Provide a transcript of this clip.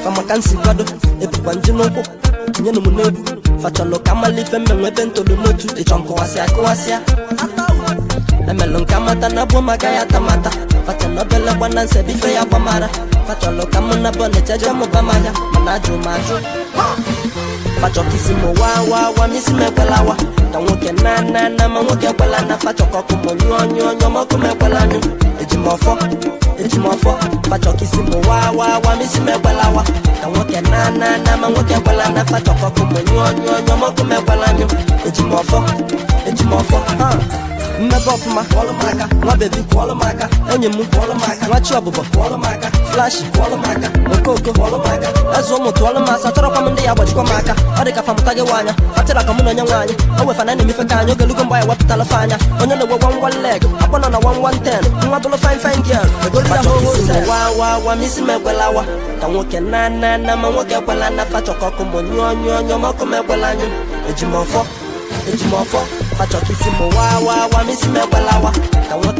Kama kansi kwado epupa njinoko tinye no munebu fachalo kama life menwe bento do motu e chonko wasia emelon kama tanabo magaya tamata fachalo bele bwana nse bife ya kwamara fachalo kama na bone chaja mo bamaya manajo majo facho kisimo wa misi mekwelawa tanwoke na manwoke kwela na facho kokumo nyonyo moko mekwela nyu ejimofo facho kisimo wa misi mekwelawa tanwoke na manwoke kwela na facho kokumo nyonyo moko mekwela nyu ejimofo Mmebe ọfụma kwọlụ maka, nwa bebi kwọlụ maka, enyi m kwọlụ maka, nwa chi ọbụbọ kwọlụ maka, flash kwọlụ maka, okoko kwọlụ maka, eze ụmụ tụọlụ m asa chọrọkwa m ndị ya gbajikwa m aka, ọ dị ka famụta gị nwaanya, fatịra ka mụ na onye nwaanyị, o wefana na-emefe ka anyị ogelugo mgbe anyị wepụtala fe anya, onye na-egwe one leg, akpọ nọ na 110, nwa bụlụ fine girl, egolila wa misi mekwelawa, ka nwoke na ma nwoke ekwela na fachọkọkụ mụ nyonyo mọkụ mekwela anyụ, ejimofo facho kisimo wa misi mekwelawa